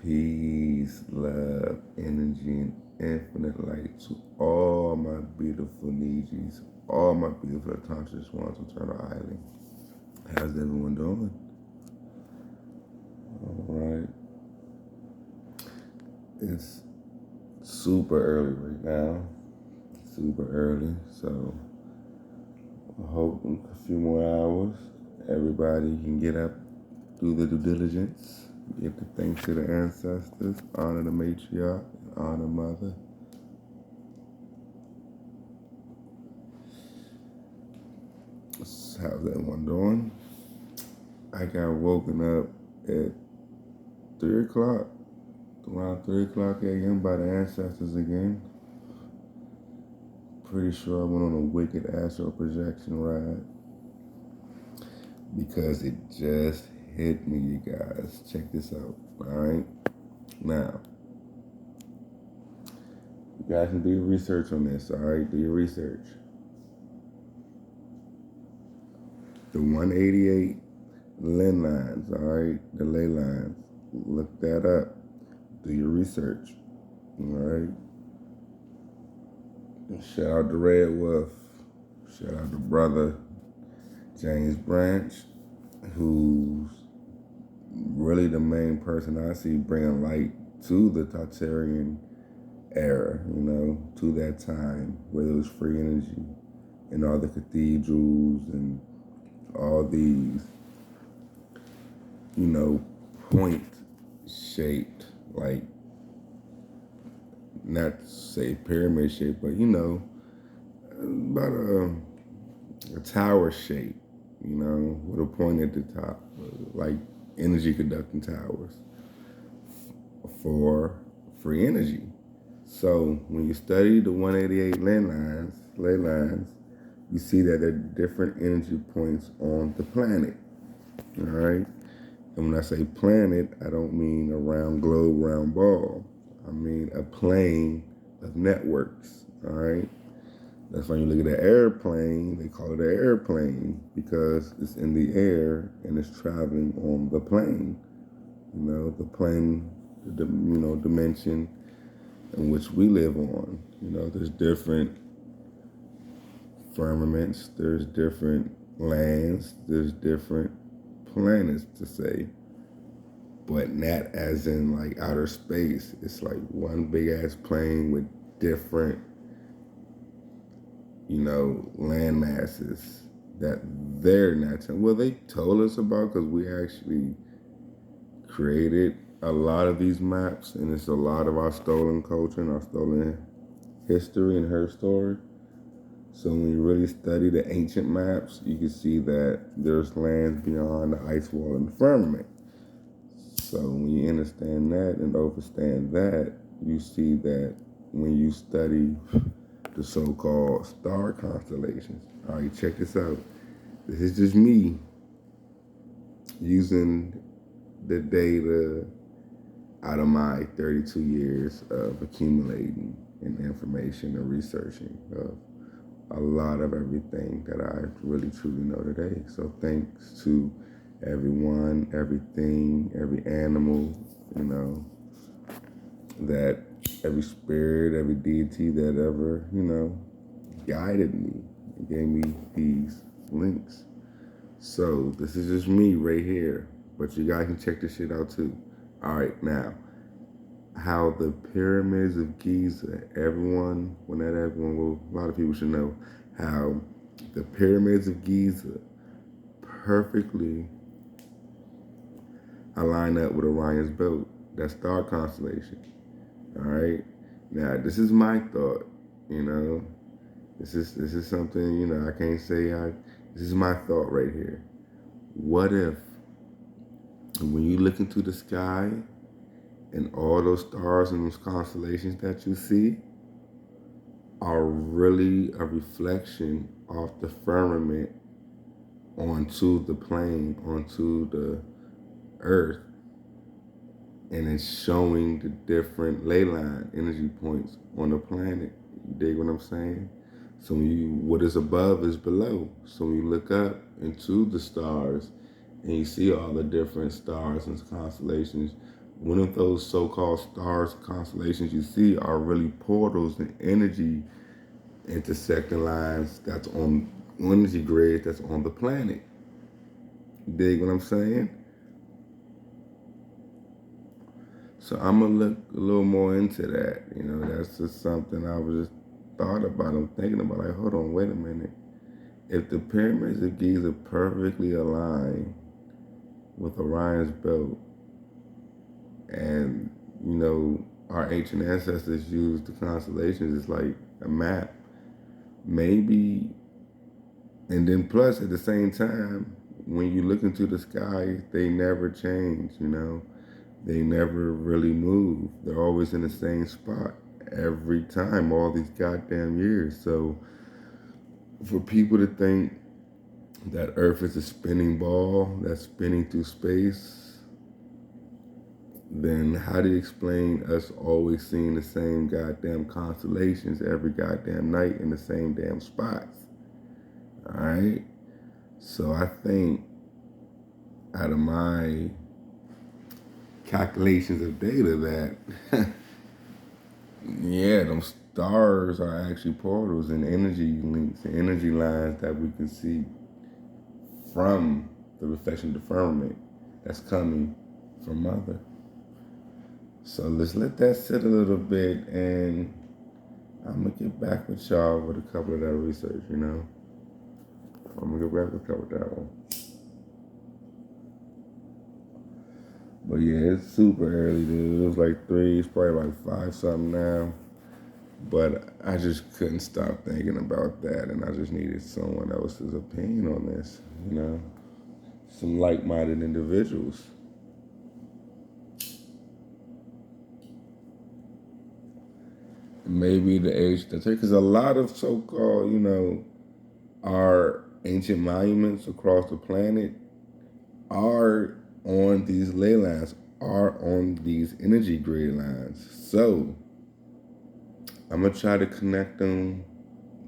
Peace, love, energy, and infinite light to all my beautiful Nijis, all my beautiful conscious ones on Turtle Island. How's everyone doing? All right. It's super early right now. Super early. So I hope in a few more hours everybody can get up, do the due diligence, give the thanks to the ancestors, honor the matriarch, honor mother. How's everyone doing? I got woken up at 3 o'clock, around 3 o'clock a.m. by the ancestors again. Pretty sure I went on a wicked astral projection ride because it just hit me, you guys. Check this out, all right? Now, you guys can do your research on this, all right? Do your research. The 188 Lin lines, all right? The ley lines. Look that up. Do your research, all right? Shout out to Red Wolf. Shout out to brother James Branch, who's really the main person I see bringing light to the Tartarian era, to that time where there was free energy and all the cathedrals and all these, point shaped, like, not say pyramid shape, but about a tower shape, with a point at the top, like energy conducting towers for free energy. So when you study the 188 ley lines, you see that there are different energy points on the planet, all right? And when I say planet, I don't mean a round globe, round ball. I mean a plane of networks, all right? That's why you look at an airplane, they call it an airplane because it's in the air and it's traveling on the plane. The plane, dimension in which we live on. There's different firmaments, there's different lands, there's different planets to say, but not as in like outer space. It's like one big ass plane with different land masses that they're not telling. Well, they told us about because we actually created a lot of these maps, and it's a lot of our stolen culture and our stolen history and her story. So when you really study the ancient maps, you can see that there's lands beyond the ice wall and the firmament. So when you understand that and understand that, you see that when you study the so-called star constellations. All right, check this out. This is just me using the data out of my 32 years of accumulating and information and researching of a lot of everything that I really truly know today. So thanks to everyone, everything, every animal, that every spirit, every deity that ever, guided me and gave me these links. So this is just me right here, but you guys can check this shit out too. All right, now, how the pyramids of Giza, a lot of people should know how the pyramids of Giza perfectly align up with Orion's belt, that star constellation. All right. Now, this is my thought. This is something I can't say. This is my thought right here. What if, when you look into the sky, and all those stars and those constellations that you see are really a reflection of the firmament onto the plane, onto the earth, and it's showing the different ley line energy points on the planet. You dig what I'm saying? So what is above is below. So when you look up into the stars and you see all the different stars and constellations one of those so-called stars, constellations you see are really portals and energy intersecting lines that's on energy grids that's on the planet. Dig what I'm saying? So I'm gonna look a little more into that. You know, that's just something I was just thought about. I'm thinking about like, hold on, wait a minute. If the pyramids of Giza perfectly align with Orion's belt, and you know, our ancient ancestors used the constellations as like a map, maybe, and then plus at the same time, when you look into the sky, they never change. You know, they never really move. They're always in the same spot every time, all these goddamn years. So for people to think that Earth is a spinning ball that's spinning through space, then how do you explain us always seeing the same goddamn constellations every goddamn night in the same damn spots? All right. So I think out of my calculations of data that yeah, them stars are actually portals and energy links and energy lines that we can see from the reflection of the firmament that's coming from Mother. So let's let that sit a little bit, and I'm gonna get back with y'all with a couple of that research, you know. I'm gonna get back with a couple of that one. But yeah, it's super early, dude. It was like 3, it's probably like 5 something now. But I just couldn't stop thinking about that, and I just needed someone else's opinion on this, you know. Some like-minded individuals. Maybe the age to take, because a lot of so-called, you know, our ancient monuments across the planet are on these ley lines, are on these energy grid lines. So I'm gonna try to connect them,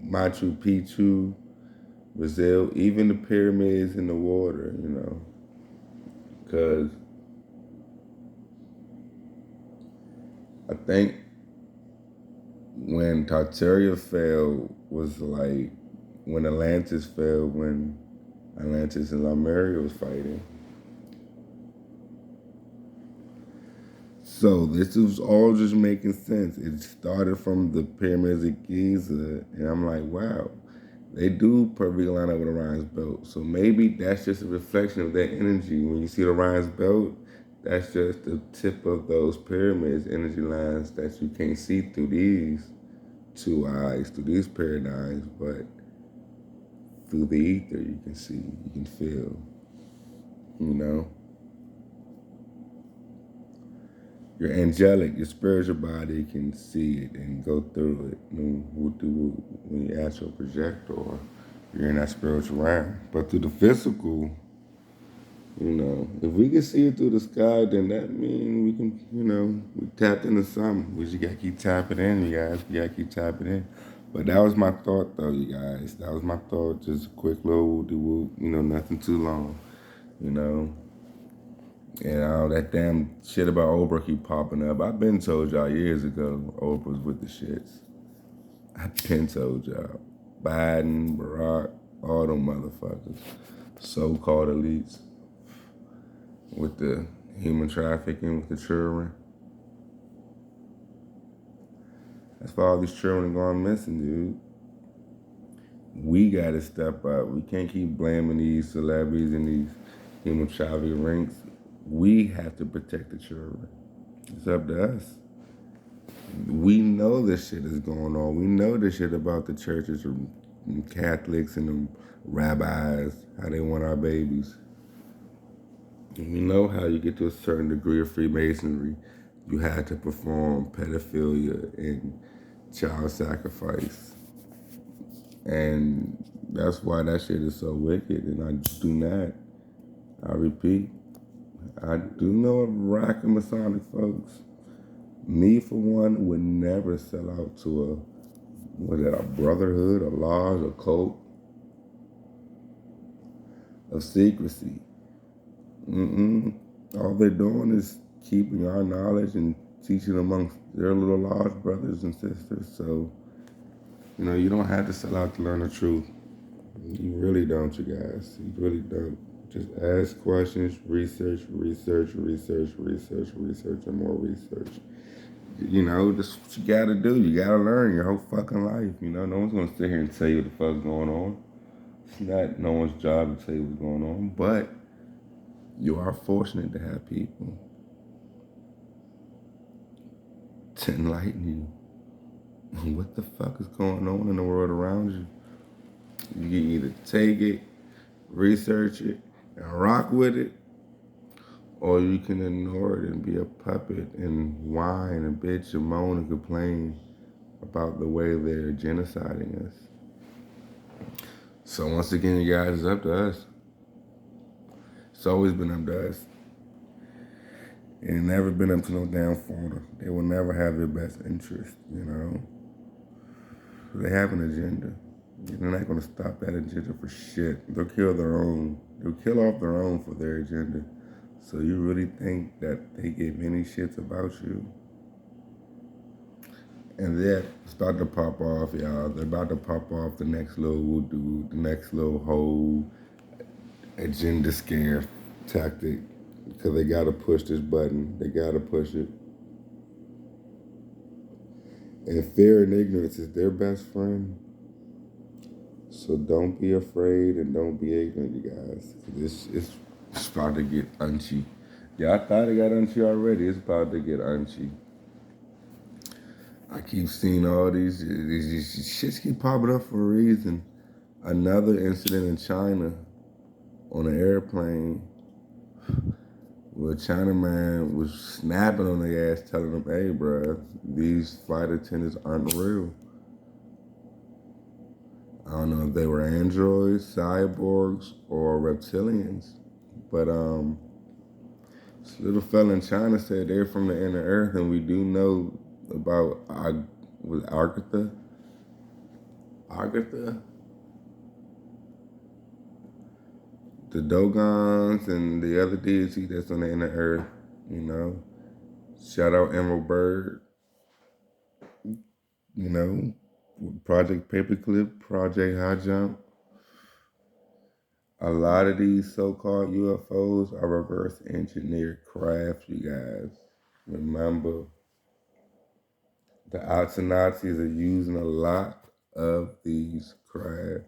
Machu Picchu, Brazil, even the pyramids in the water, you know, because I think when Tartaria fell was like when Atlantis fell, when Atlantis and Lemuria was fighting. So this was all just making sense. It started from the pyramids of Giza, and I'm like, wow, they do perfectly line up with Orion's belt. So maybe that's just a reflection of that energy. When you see the Orion's belt, that's just the tip of those pyramids, energy lines that you can't see through these two eyes, through these paradigms, but through the ether you can see, you can feel, you know. Your angelic, your spiritual body can see it and go through it. When you astral project or you're in that spiritual realm. But through the physical, you know, if we can see it through the sky, then that means we can, you know, we tapped into something. We just gotta keep tapping in, you guys. We gotta keep tapping in. But that was my thought, though, you guys. That was my thought. Just a quick little whoop-de-whoop, you know, nothing too long, you know. And all that damn shit about Oprah keep popping up. I've been told y'all years ago Oprah's with the shits. I've been told y'all. Biden, Barack, all them motherfuckers. So-called elites with the human trafficking with the children. That's why all these children are going missing, dude. We gotta step up. We can't keep blaming these celebrities and these human trafficking rings. We have to protect the children. It's up to us. We know this shit is going on. We know this shit about the churches and Catholics and the rabbis, how they want our babies. And we know how you get to a certain degree of Freemasonry, you had to perform pedophilia and child sacrifice. And that's why that shit is so wicked. And I do not, I repeat, I do know a rack of Masonic folks. Me, for one, would never sell out to a brotherhood, a lodge, a cult of secrecy. All they're doing is keeping our knowledge and teaching amongst their little lost brothers and sisters. So, you don't have to sell out to learn the truth. You really don't, you guys. You really don't. Just ask questions, research, and more research. That's what you gotta do. You gotta learn your whole fucking life. No one's gonna sit here and tell you what the fuck's going on. It's not no one's job to tell you what's going on, but you are fortunate to have people to enlighten you. What the fuck is going on in the world around you? You can either take it, research it, and rock with it, or you can ignore it and be a puppet and whine and bitch and moan and complain about the way they're genociding us. So once again, you guys, it's up to us. It's always been up to us. It ain't never been up to no damn foreigner. They will never have their best interest, They have an agenda. They're not going to stop that agenda for shit. They'll kill their own. They'll kill off their own for their agenda. So you really think that they give any shits about you? And they're about to pop off, y'all. They're about to pop off the next little voodoo, the next little whole agenda scare tactic. Because they got to push this button. They got to push it. And fear and ignorance is their best friend. So don't be afraid and don't be ignorant, you guys. It's about to get unchy. Yeah, I thought it got unchy already. It's about to get unchy. I keep seeing all these shits keep popping up for a reason. Another incident in China on an airplane where a Chinaman was snapping on their ass, telling them, hey, bruh, these flight attendants aren't real. I don't know if they were androids, cyborgs, or reptilians. But this little fella in China said they're from the inner earth, and we do know about Agartha. The Dogons and the other deity that's on the inner earth, Shout out Emerald Bird, Project Paperclip, Project High Jump. A lot of these so-called UFOs are reverse engineered craft, you guys. Remember, the Nazis are using a lot of these craft.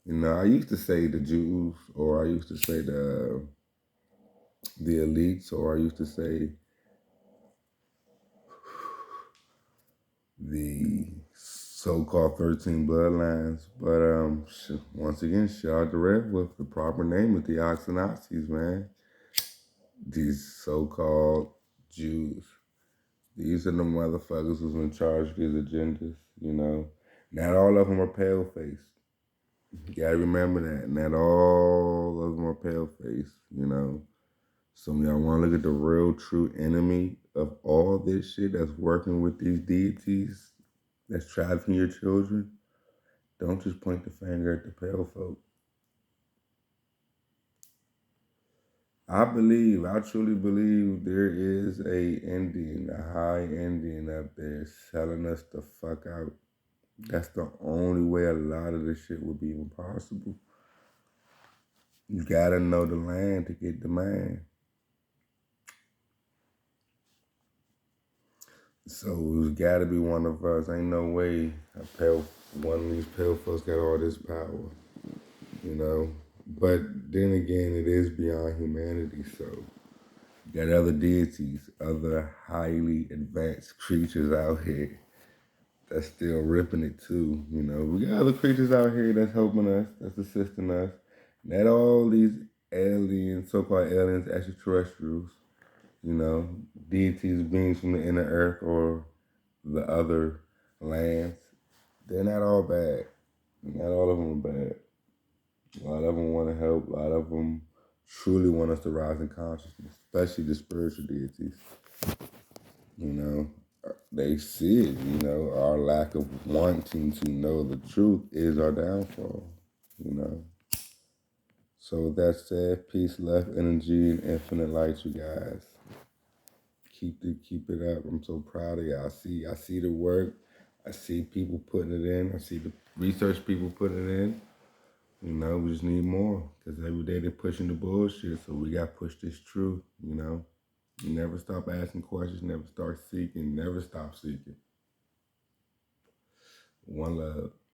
I used to say the Jews, or I used to say the elites, or I used to say the so-called 13 bloodlines. But once again, shout out to Red Wolf. The proper name is the Nazis, man. These so-called Jews. These are the motherfuckers who's in charge of these agendas, Not all of them are pale-faced. You gotta remember that. Not all of them are pale-faced, Some of y'all wanna look at the real true enemy of all this shit that's working with these deities, that's trafficking your children. Don't just point the finger at the pale folk. I truly believe there is a high Indian up there selling us the fuck out. That's the only way a lot of this shit would be even possible. You gotta know the land to get the man. So it's gotta be one of us. Ain't no way one of these pale folks got all this power, But then again, it is beyond humanity, so you got other deities, other highly advanced creatures out here that's still ripping it too, We got other creatures out here that's helping us, that's assisting us. Not all these aliens, so-called aliens, extraterrestrials, deities, beings from the inner earth or the other lands. They're not all bad. Not all of them are bad. A lot of them want to help. A lot of them truly want us to rise in consciousness, especially the spiritual deities. They see it, our lack of wanting to know the truth is our downfall, So with that said, peace, love, energy, and infinite light, you guys. keep it up. I'm so proud of y'all. I see the work. I see people putting it in. I see the research people putting it in. You know, we just need more because every day they're pushing the bullshit. So we got to push this truth. You know, never stop asking questions. Never start seeking. Never stop seeking. One love.